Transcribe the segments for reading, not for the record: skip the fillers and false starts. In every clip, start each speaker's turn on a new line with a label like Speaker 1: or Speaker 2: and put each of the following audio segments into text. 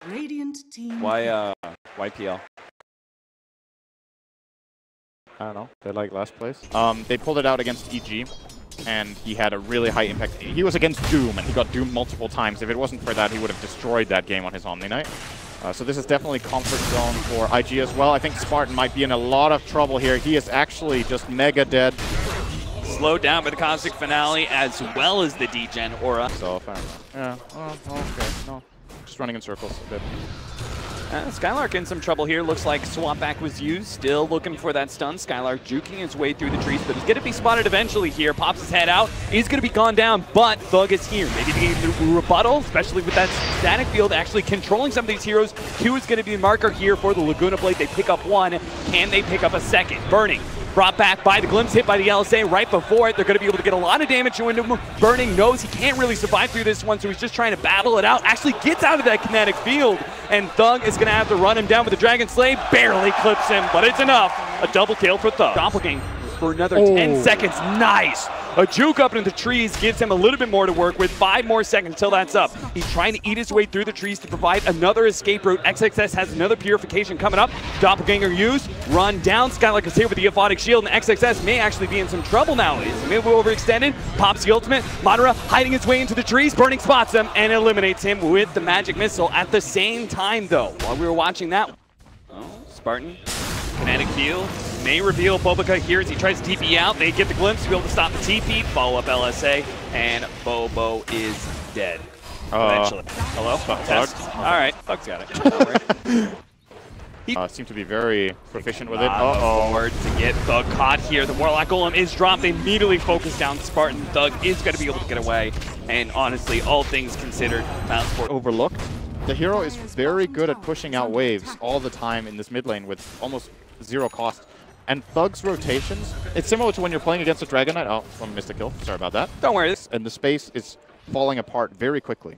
Speaker 1: Radiant team.
Speaker 2: Why PL?
Speaker 3: I don't know. They like last place. They pulled it out against EG, and he had a really high impact. He was against Doom, and he got Doom multiple times. If it wasn't for that, he would have destroyed that game on his Omni Knight. So this is definitely comfort zone for IG as well. I think Spartan might be in a lot of trouble here. He is actually just mega dead.
Speaker 2: Slowed down by the Cosmic Finale as well as the Degen Aura.
Speaker 3: So fair enough. Yeah. Okay. No. Just running in circles a bit.
Speaker 2: Skylark in some trouble here. Looks like swap back was used. Still looking for that stun. Skylark juking his way through the trees, but he's going to be spotted eventually here. Pops his head out. He's going to be gone down, but Thug is here. Maybe the rebuttal, especially with that static field actually controlling some of these heroes. Q is going to be the marker here for the Laguna Blade. They pick up one. Can they pick up a second? Burning. Brought back by the glimpse, hit by the LSA right before it. They're going to be able to get a lot of damage into him. Burning knows he can't really survive through this one, so he's just trying to battle it out. Actually gets out of that kinetic field, and Thug is going to have to run him down with the Dragon Slave. Barely clips him, but it's enough. A double kill for Thug. Doppelgang for another 10 seconds. Nice. A juke up into the trees gives him a little bit more to work with. 5 more seconds till that's up. He's trying to eat his way through the trees to provide another escape route. XXS has another purification coming up. Doppelganger used. Run down. Skylark is here with the Aphotic Shield, and XXS may actually be in some trouble now. He's maybe overextended. Pops the ultimate. Madara hiding his way into the trees. Burning spots him and eliminates him with the magic missile. At the same time, though, while we were watching that, Spartan, kinetic field. May reveal Bobica here as he tries to TP out. They get the glimpse to be able to stop the TP, follow up LSA, and Bobo is dead. Eventually. Hello? Test? Alright, Bug's got it. He
Speaker 3: seemed to be very proficient with it.
Speaker 2: Forward to get Thug caught here. The Warlock Golem is dropped. They immediately focus down Spartan. Thug is going to be able to get away. And honestly, all things considered, mousesports
Speaker 3: overlooked. The hero is very good at pushing out waves all the time in this mid lane with almost zero cost. And Thug's rotations, it's similar to when you're playing against a Dragon Knight. Oh, I missed a kill. Sorry about that.
Speaker 2: Don't worry.
Speaker 3: And the space is falling apart very quickly.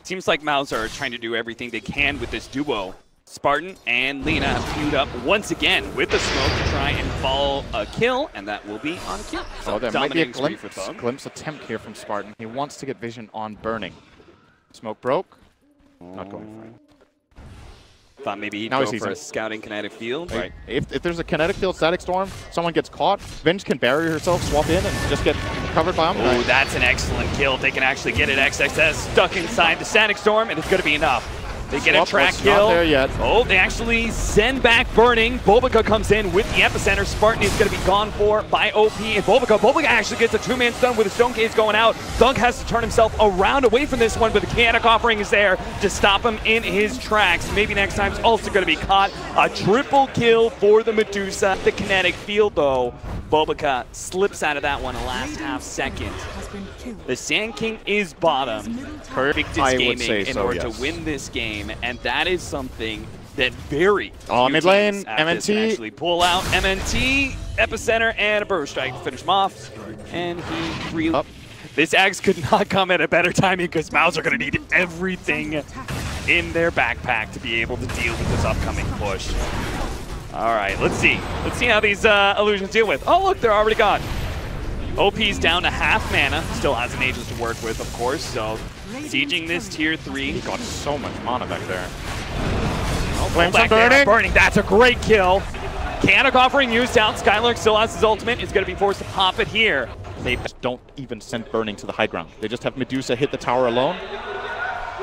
Speaker 2: Seems like Mouse are trying to do everything they can with this duo. Spartan and Lina have queued up once again with the smoke to try and follow a kill, and that will be on cue.
Speaker 3: So there might be a glimpse attempt here from Spartan. He wants to get vision on Burning. Smoke broke. Not going for it.
Speaker 2: Thought maybe he'd go for a scouting kinetic field. Right.
Speaker 3: If there's a kinetic field static storm, someone gets caught, Venge can bury herself, swap in, and just get covered by Omni.
Speaker 2: Oh, that's an excellent kill. They can actually get it. XXS stuck inside the static storm, and it's going to be enough. They get a track kill.
Speaker 3: Not there yet.
Speaker 2: Oh, they actually send back Burning. Bobica comes in with the epicenter. Spartan is going to be gone for by OP and Bobica. Bobica actually gets a 2-man stun with the Stone Cage going out. Thug has to turn himself around away from this one, but the chaotic offering is there to stop him in his tracks. Maybe next time's also going to be caught. A triple kill for the Medusa. The kinetic field, though. Bobica slips out of that one the last half second. The Sand King is bottom. Perfect gaming in order to win this game, and that is something that very
Speaker 3: mid lane, MNT
Speaker 2: actually pull out. MNT, epicenter, and a burst strike to finish him off. And he really this axe could not come at a better timing because Mouse are going to need everything in their backpack to be able to deal with this upcoming push. All right, let's see. Let's see how these illusions deal with. Oh, look, they're already gone. OP's down to half mana. Still has an Aegis to work with, of course, so sieging this tier 3.
Speaker 3: He got so much mana back there.
Speaker 2: Flames on Burning. Burning, that's a great kill. Chaotic offering used out. Skylark still has his ultimate. Is going to be forced to pop it here.
Speaker 3: They don't even send Burning to the high ground. They just have Medusa hit the tower alone.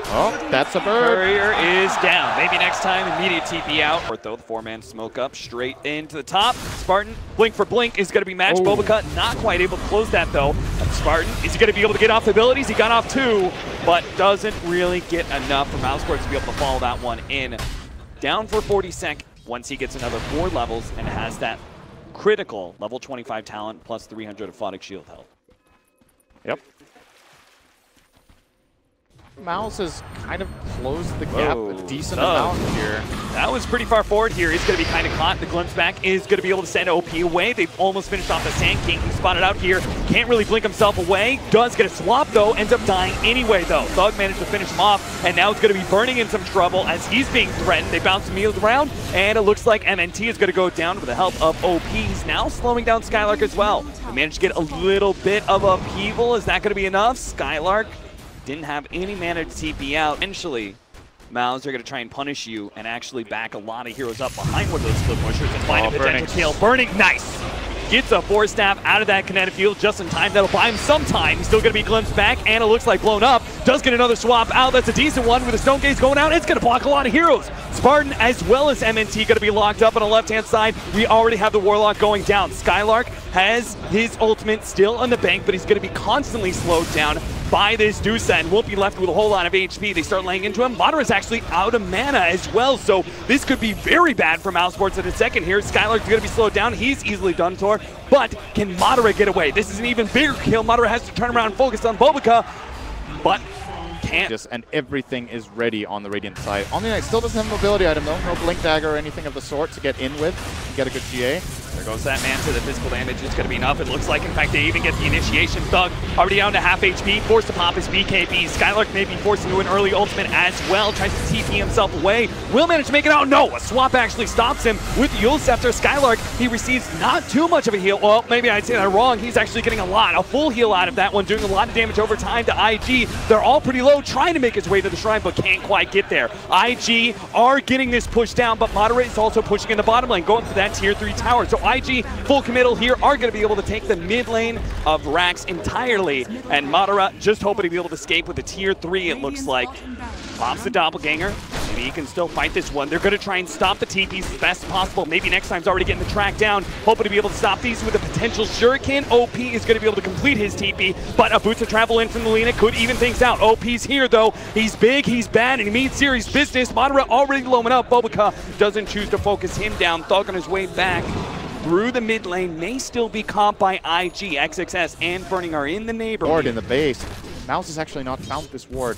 Speaker 3: Oh, that's a bird.
Speaker 2: Courier is down. Maybe next time, immediate TP out. Or throw the 4-man smoke up straight into the top. Spartan, blink for blink, is going to be matched. Bobica not quite able to close that, though. Spartan, is he going to be able to get off the abilities? He got off 2, but doesn't really get enough for mousesports to be able to follow that one in. Down for 40 seconds once he gets another 4 levels and has that critical level 25 talent plus 300 Aphotic Shield health.
Speaker 3: Yep. Mouse has kind of closed the gap a decent amount here.
Speaker 2: That was pretty far forward here. He's going to be kind of caught. The glimpse back is going to be able to send OP away. They've almost finished off the Sand King. He's spotted out here. Can't really blink himself away. Does get a swap, though. Ends up dying anyway, though. Thug managed to finish him off, and now it's going to be Burning in some trouble as he's being threatened. They bounce him around, and it looks like MNT is going to go down with the help of OP. He's now slowing down Skylark as well. They managed to get a little bit of upheaval. Is that going to be enough? Skylark didn't have any mana to TP out. Eventually, Mouse are going to try and punish you and actually back a lot of heroes up behind one of those split pushers and find a potential kill. Burning, nice! Gets a force staff out of that kinetic field just in time. That'll buy him some time. He's still going to be glimpsed back, and it looks like blown up. Does get another swap out. That's a decent one with the Stone Gaze going out. It's going to block a lot of heroes. Spartan as well as MNT going to be locked up on the left-hand side. We already have the Warlock going down. Skylark has his ultimate still on the bank, but he's going to be constantly slowed down by this Dusa and won't be left with a whole lot of HP. They start laying into him. Madara's actually out of mana as well, so this could be very bad for mousesports in a second here. Skylark's going to be slowed down. He's easily done for, but can Madara get away? This is an even bigger kill. Madara has to turn around and focus on Bobica, but can't.
Speaker 3: And everything is ready on the Radiant side. Omni Knight still doesn't have a mobility item though. No Blink Dagger or anything of the sort to get in with. Get a good GA.
Speaker 2: There goes that man to the physical damage. It's going to be enough. It looks like, in fact, they even get the initiation. Thug already down to half HP, forced to pop his BKB. Skylark may be forced into an early ultimate as well. Tries to TP himself away. Will manage to make it out. No, a swap actually stops him with Yule Scepter. Skylark, he receives not too much of a heal. Well, maybe I'd say that wrong. He's actually getting a full heal out of that one, doing a lot of damage over time to IG. They're all pretty low, trying to make his way to the shrine, but can't quite get there. IG are getting this push down, but Moderate is also pushing in the bottom lane, going for that tier 3 tower. So IG, full committal here, are going to be able to take the mid lane of Rax entirely, and Madara just hoping to be able to escape with a tier 3, it looks like. Pops the Doppelganger. Maybe he can still fight this one. They're going to try and stop the TPs as best as possible. Maybe next time's already getting the track down. Hoping to be able to stop these with a potential Shuriken. OP is going to be able to complete his TP, but a boots of travel in from the Lina could even things out. OP's here though. He's big, he's bad, and he means serious business. Madara already blowing up. Bobica doesn't choose to focus him down. Thug on his way back through the mid lane, may still be caught by IG. XXS and Burning are in the neighborhood.
Speaker 3: Ward in the base. Mouse has actually not found this ward.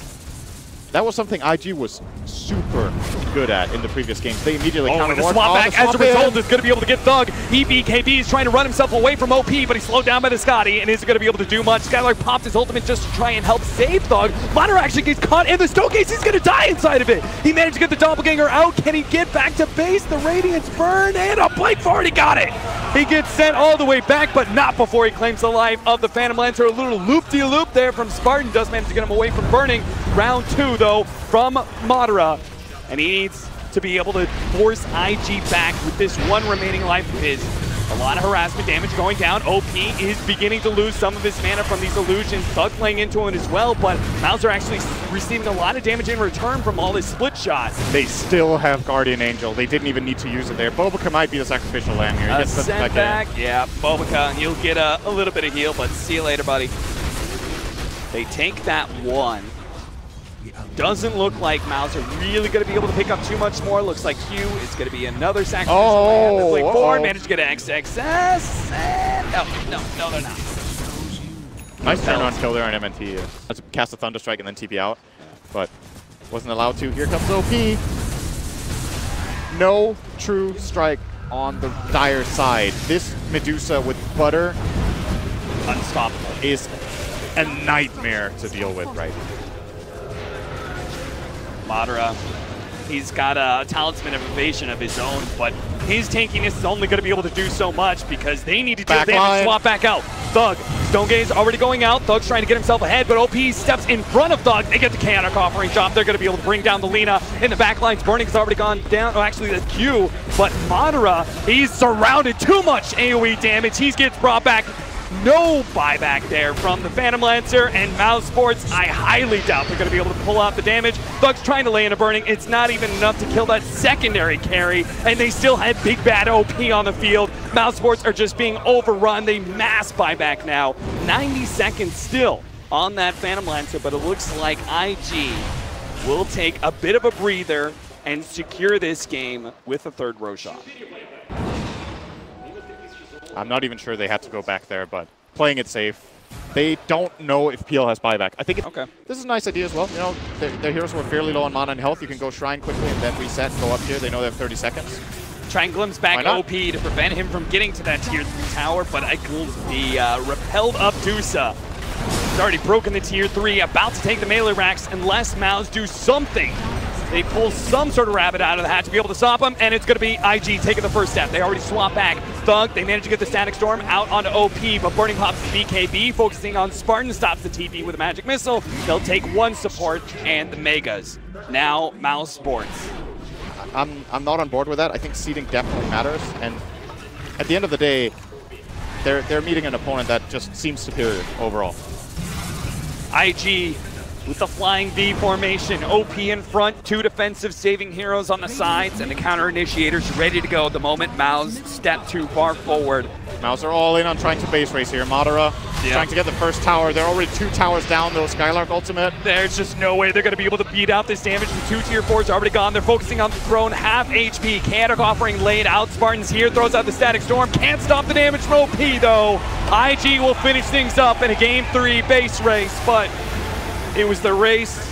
Speaker 3: That was something IG was super good at in the previous games. They immediately countered
Speaker 2: the swap back as a result is going to be able to get Thug. BKB is trying to run himself away from OP, but he's slowed down by the Scotty and isn't going to be able to do much. Skylark popped his ultimate just to try and help save Thug. Madara actually gets caught in the Stone Case. He's going to die inside of it. He managed to get the Doppelganger out. Can he get back to base? The Radiance burn and a Blink for it. He got it. He gets sent all the way back, but not before he claims the life of the Phantom Lancer. A little loop-de-loop there from Spartan. Does manage to get him away from Burning. Round 2, though, from Madara. And he needs to be able to force IG back with this one remaining life of his. A lot of harassment damage going down. OP is beginning to lose some of his mana from these illusions. Thug playing into it as well, but Mauser actually receiving a lot of damage in return from all his split shots.
Speaker 3: They still have Guardian Angel. They didn't even need to use it there. Bobica might be the sacrificial lamb here.
Speaker 2: A setback, yeah, Bobica, he'll get a little bit of heal, but see you later, buddy. They take that one. Doesn't look like Mouse are really going to be able to pick up too much more. Looks like Q is going to be another sacrifice. Oh, forward, managed to get XXS. And no, they're not.
Speaker 3: Nice turn on kill there on MNT. Let's cast a Thunder Strike and then TP out, but wasn't allowed to. Here comes OP. No true strike on the Dire side. This Medusa with butter,
Speaker 2: unstoppable,
Speaker 3: is a nightmare to deal with right now.
Speaker 2: Madara, he's got a talisman of evasion of his own, but his tankiness is only going to be able to do so much because they need to deal damage, swap back out. Thug, Stone Gaze already going out. Thug's trying to get himself ahead, but OP steps in front of Thug. They get the chaotic offering shot. They're going to be able to bring down the Lina in the back lines. Burning's already gone down. Oh, actually, that's Q, but Madara, he's surrounded. Too much AoE damage. He gets brought back. No buyback there from the Phantom Lancer, and mousesports, I highly doubt they're going to be able to pull out the damage. Thug's trying to lay in a Burning. It's not even enough to kill that secondary carry, and they still had big bad OP on the field. Mousesports are just being overrun. They mass buyback now. 90 seconds still on that Phantom Lancer, but it looks like IG will take a bit of a breather and secure this game with a third row shot.
Speaker 3: I'm not even sure they had to go back there, but playing it safe. They don't know if PL has buyback. I think this is a nice idea as well. You know, their heroes were fairly low on mana and health. You can go Shrine quickly and then reset and go up here. They know they have 30 seconds.
Speaker 2: Try and glimpse back OP to prevent him from getting to that tier 3 tower, but the repelled up Dusa. He's already broken the tier 3, about to take the melee racks unless Mouse do something They pull some sort of rabbit out of the hat to be able to stop him, and it's going to be IG taking the first step. They already swap back. Thug, they manage to get the Static Storm out onto OP, but Burning pops the BKB, focusing on Spartan, stops the TP with a Magic Missile. They'll take one support and the Megas. Now, mousesports.
Speaker 3: I'm not on board with that. I think seeding definitely matters, and at the end of the day, they're meeting an opponent that just seems superior overall.
Speaker 2: IG with the flying V formation, OP in front, 2 defensive saving heroes on the sides, and the counter initiators ready to go at the moment. Mouse step too far forward.
Speaker 3: Mouse are all in on trying to base race here. Madara trying to get the first tower. They're already 2 towers down, though. Skylark ultimate.
Speaker 2: There's just no way they're going to be able to beat out this damage. The 2 tier 4s are already gone. They're focusing on the throne, half HP. Chaotic offering laid out. Spartan's here, throws out the Static Storm. Can't stop the damage from OP, though. IG will finish things up in a Game 3 base race, but it was the race